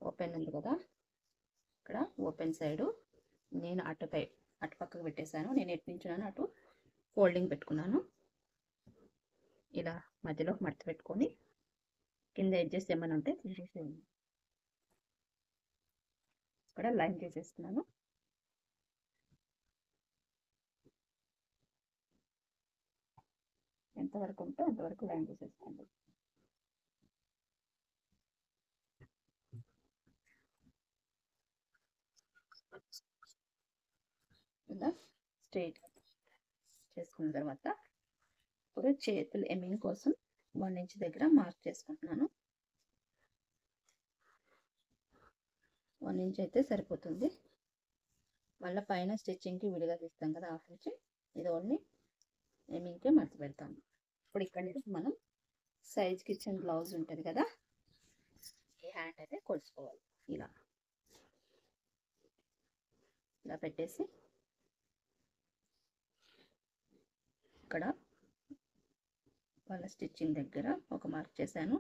Open ఉంది కదా, ఇక్కడ ఓపెన్ సైడు నేను అటు పక్కకు పెట్టేశాను. నేను ఎటు నుంచున్నాను అటు ఫోల్డింగ్ పెట్టుకున్నాను. ఇలా మధ్యలో మడత పెట్టుకొని కింద ఎడ్జెస్ ఏమైనా ఉంటే తీసేసేయండి. ఇక్కడ లైన్ చేసేస్తున్నాను. ఎంతవరకు ఉంటే అంతవరకు లైన్ చేసేసుకోండి. ఇలా స్ట్రైట్ చేసుకున్న తర్వాత ఇప్పుడు చేతులు ఎమ్మింగ్ కోసం 1 ఇంచ్ దగ్గర మార్క్ చేసుకుంటున్నాను. 1 ఇంచ్ అయితే సరిపోతుంది. మళ్ళీ పైన స్టిచ్చింగ్కి విడిగా తీస్తాం కదా, 1/2 ఇంచ్. ఇది ఓన్లీ ఎమ్మింగ్కే మడత పెడతాము. ఇప్పుడు ఇక్కడ నుంచి మనం సైజ్కి ఇచ్చిన బ్లౌజ్ ఉంటుంది కదా, ఈ హ్యాండ్ అయితే కొలుసుకోవాలి. ఇలా పెట్టేసి ఇక్కడ వాళ్ళ స్టిచ్చింగ్ దగ్గర ఒక మార్క్ చేశాను.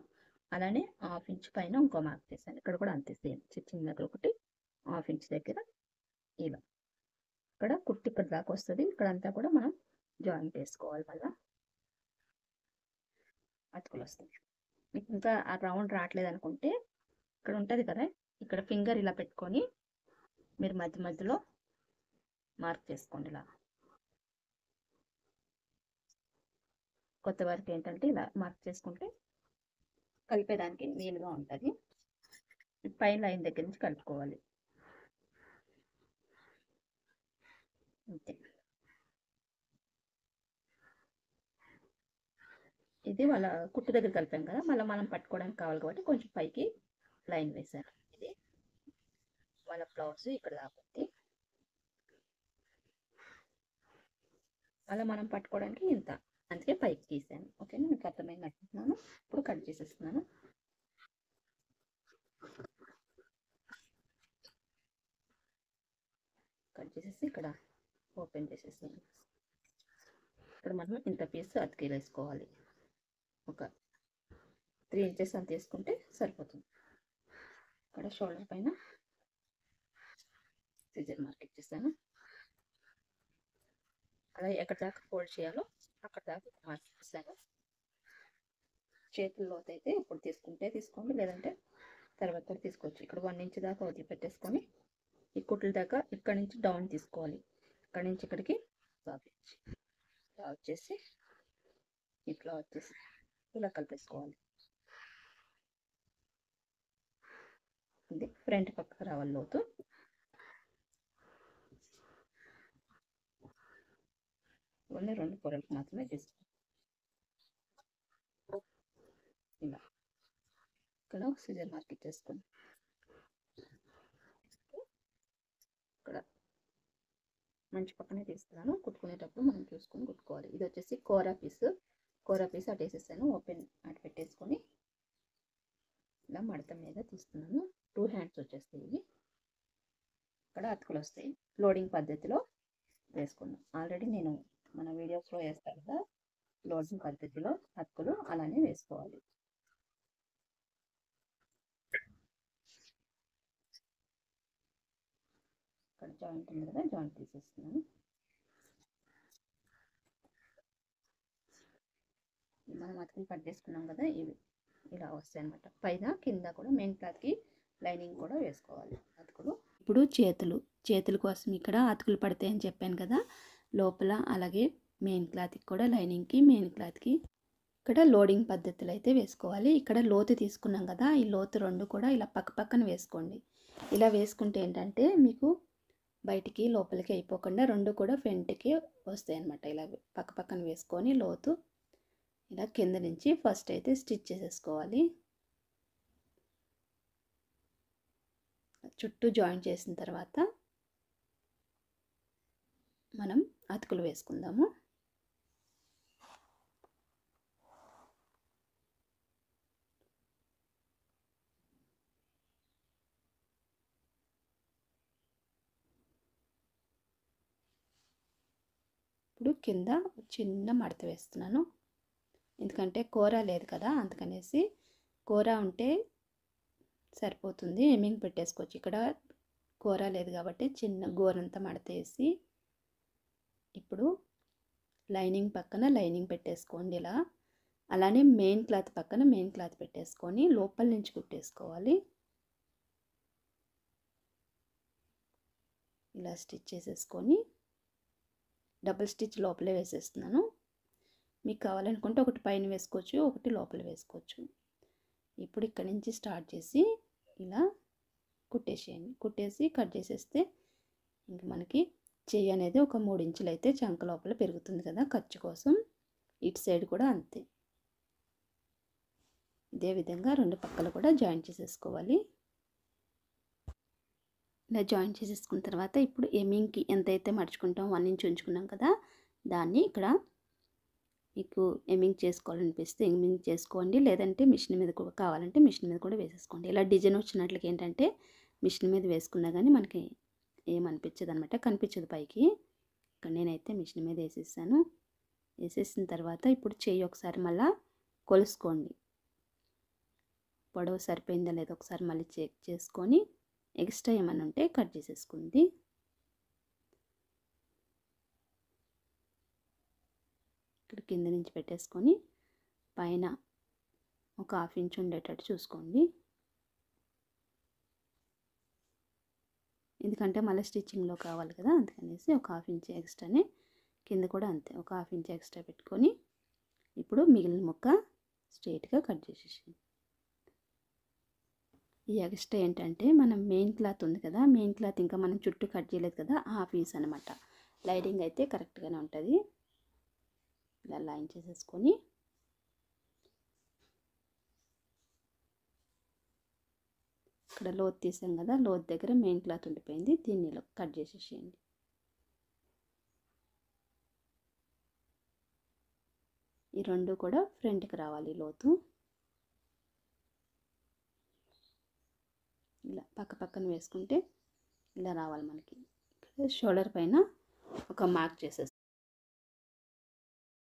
అలానే 1/2 ఇంచ్ పైన ఇంకో మార్క్ చేశాను. ఇక్కడ కూడా అంతే, సేమ్ స్టిచ్చింగ్ దగ్గర ఒకటి, 1/2 ఇంచ్ దగ్గర ఇలా. ఇక్కడ కుట్టి ఇక్కడ దాకా వస్తుంది. ఇక్కడంతా కూడా మనం జాయింట్ వేసుకోవాలి. మళ్ళీ అతుకులు వస్తుంది. మీకు ఇంకా ఆ రౌండ్ రావట్లేదు అనుకుంటే ఇక్కడ ఉంటుంది కదా, ఇక్కడ ఫింగర్ ఇలా పెట్టుకొని మీరు మధ్యలో మార్క్ చేసుకోండి. ఇలా కొత్త వారికి ఏంటంటే ఇలా మార్క్ చేసుకుంటే కలిపేదానికి వీలుగా ఉంటుంది. పైన లైన్ దగ్గర నుంచి కలుపుకోవాలి. అంతే. ఇది వాళ్ళ కుట్టు దగ్గర కలిపాం కదా, మళ్ళీ మనం పట్టుకోవడానికి కావాలి కాబట్టి కొంచెం పైకి లైన్ వేశాను. ఇది వాళ్ళ బ్లౌజ్ ఇక్కడ దాకుంది. అలా మనం పట్టుకోవడానికి ఇంత, అందుకే పైకి తీసాను. ఓకేనా, మీకు అర్థమైంది అనుకుంటున్నాను. ఇప్పుడు కట్ చేసేస్తున్నాను. కట్ చేసేసి ఇక్కడ ఓపెన్ చేసేస్తాను. ఇక్కడ మనం ఇంత పీస్ అతికి వేసుకోవాలి. ఒక 3 ఇంచెస్ అంత వేసుకుంటే సరిపోతుంది. ఇక్కడ షోల్డర్ పైన సిజర్ మార్క్ ఇచ్చేస్తాను. అలా ఎక్కడ దాకా ఫోల్డ్ చేయాలో అక్కడ దాకా మార్క్ ఇస్తాను. చేతుల్లో అయితే ఇప్పుడు తీసుకుంటే తీసుకోండి, లేదంటే తర్వాత కూడా తీసుకోవచ్చు. ఇక్కడ 1 ఇంచ్ దాకా వదిలి పెట్టేసుకొని ఈ కుట్ల దాకా ఇక్కడ నుంచి డౌన్ తీసుకోవాలి. ఇక్కడ నుంచి ఇక్కడికి ఇలా వచ్చేసి ఇట్లా వచ్చేసి ఇలా కలిపేసుకోవాలి. ఇది ఫ్రంట్ పక్కకు రావాలి లోతు. ఓన్లీ 2 పొరలకు మాత్రమే తీసుకోవాలి. ఇలా ఇక్కడ సిజర్ మార్క్ ఇచ్చేసుకొని ఇక్కడ మంచి పక్కనే తీస్తున్నాను. కుట్టుకునేటప్పుడు మనం చూసుకొని కుట్టుకోవాలి. ఇది వచ్చేసి కోరా పీస్ అటు వేసేసాను. ఓపెన్ అటు పెట్టేసుకొని ఇలా మడత మీద తీస్తున్నాను. 2 హ్యాండ్స్ వచ్చేస్తాయి. ఇవి ఇక్కడ అతుకులు వస్తాయి. లోడింగ్ పద్ధతిలో వేసుకున్నాం. ఆల్రెడీ నేను మన వీడియోస్లో వేస్తాను కదా, లోడింగ్ పద్ధతిలో అతుకులు అలానే వేసుకోవాలి. ఇక్కడ జాయింట్ ఉంది కదా, జాయింట్ తీసేస్తున్నాను. మనం అతుకులు కట్ చేసుకున్నాం కదా, ఇవి ఇలా వస్తాయి అన్నమాట. పైన కింద కూడా మెయిన్ క్లాత్కి లైనింగ్ కూడా వేసుకోవాలి అతుకులు. ఇప్పుడు చేతుల కోసం ఇక్కడ అతుకులు పడతాయని చెప్పాను కదా, లోపల అలాగే మెయిన్ క్లాత్కి కూడా లైనింగ్కి మెయిన్ క్లాత్కి ఇక్కడ లోడింగ్ పద్ధతులు అయితే వేసుకోవాలి. ఇక్కడ లోతు తీసుకున్నాం కదా, ఈ లోతు 2 కూడా ఇలా పక్కన వేసుకోండి. ఇలా వేసుకుంటే ఏంటంటే మీకు బయటికి లోపలికి అయిపోకుండా 2 కూడా ఫ్రంట్కి వస్తాయి అన్నమాట. ఇలా పక్కన వేసుకొని లోతు ఇలా కింద నుంచి ఫస్ట్ అయితే స్టిచ్ చేసేసుకోవాలి. చుట్టూ జాయిన్ చేసిన తర్వాత మనం అతుకులు వేసుకుందాము. ఇప్పుడు కింద చిన్న మడత వేస్తున్నాను. ఎందుకంటే కూర లేదు కదా, అందుకనేసి కూర ఉంటే సరిపోతుంది. ఎమ్మింగ్ పెట్టేసుకోవచ్చు. ఇక్కడ కూర లేదు కాబట్టి చిన్న గోరంతా మడత వేసి ఇప్పుడు లైనింగ్ పక్కన లైనింగ్ పెట్టేసుకోండి ఇలా. అలానే మెయిన్ క్లాత్ పక్కన మెయిన్ క్లాత్ పెట్టేసుకొని లోపల నుంచి కుట్టేసుకోవాలి. ఇలా స్టిచ్ చేసేసుకొని డబుల్ స్టిచ్ లోపలే వేసేస్తున్నాను. మీకు కావాలనుకుంటే ఒకటి పైన వేసుకోవచ్చు, ఒకటి లోపల వేసుకోవచ్చు. ఇప్పుడు ఇక్కడ నుంచి స్టార్ట్ చేసి ఇలా కుట్టేసేయండి. కుట్టేసి కట్ చేసేస్తే ఇంక మనకి చెయ్యి అనేది ఒక 3 ఇంచులు అయితే చంక లోపల పెరుగుతుంది కదా ఖర్చు కోసం. ఇటు సైడ్ కూడా అంతే. ఇదే విధంగా 2 పక్కలు కూడా జాయిన్ చేసేసుకోవాలి. ఇలా జాయిన్ చేసేసుకున్న తర్వాత ఇప్పుడు ఎమ్మింగ్కి ఎంతైతే మడుచుకుంటాం 1 ఇంచ్ ఉంచుకున్నాం కదా, దాన్ని ఇక్కడ మీకు ఎమ్మింగ్ చేసుకోవాలనిపిస్తే ఎమ్మింగ్ చేసుకోండి, లేదంటే మిషన్ మీద కూడా కావాలంటే మిషన్ మీద కూడా వేసేసుకోండి. ఇలా డిజైన్ వచ్చినట్లకి ఏంటంటే మిషన్ మీద వేసుకున్నా కానీ మనకి ఏమనిపించదు అనమాట, కనిపించదు పైకి. ఇక్కడ నేనైతే మిషన్ మీద వేసేసాను. వేసేసిన తర్వాత ఇప్పుడు చెయ్యి ఒకసారి మళ్ళీ కొలుసుకోండి. పొడవు సరిపోయిందా లేదా ఒకసారి మళ్ళీ చెక్ చేసుకొని ఎక్స్ట్రా ఏమైనా ఉంటే కట్ చేసేసుకుంది. ఇక్కడ కింద నుంచి పెట్టేసుకొని పైన ఒక 1/2 ఇంచ్ ఉండేటట్టు చూసుకోండి. ఎందుకంటే మళ్ళీ స్టిచ్చింగ్లో కావాలి కదా, అందుకనేసి ఒక 1/2 ఇంచ్ ఎక్స్ట్రానే. కింద కూడా అంతే ఒక 1/2 ఇంచ్ ఎక్స్ట్రా పెట్టుకొని ఇప్పుడు మిగిలిన ముక్క స్ట్రైట్గా కట్ చేసేసి. ఈ ఎక్స్ట్రా ఏంటంటే మనం మెయిన్ క్లాత్ ఉంది కదా, మెయిన్ క్లాత్ ఇంకా మనం చుట్టూ కట్ చేయలేదు కదా, ఆ పీస్ అనమాట. లైనింగ్ అయితే కరెక్ట్గానే ఉంటుంది. ఇలా లైన్ చేసేసుకొని ఇక్కడ లోతు తీసాం కదా, లోతు దగ్గర మెయిన్ క్లాత్ ఉండిపోయింది, దీన్ని ఇలా కట్ చేసేసేయండి. ఈ 2 కూడా ఫ్రంట్కి రావాలి లోతు. ఇలా పక్క పక్కన వేసుకుంటే ఇలా రావాలి మనకి. షోల్డర్ పైన ఒక మార్క్ చేసేస్తాం.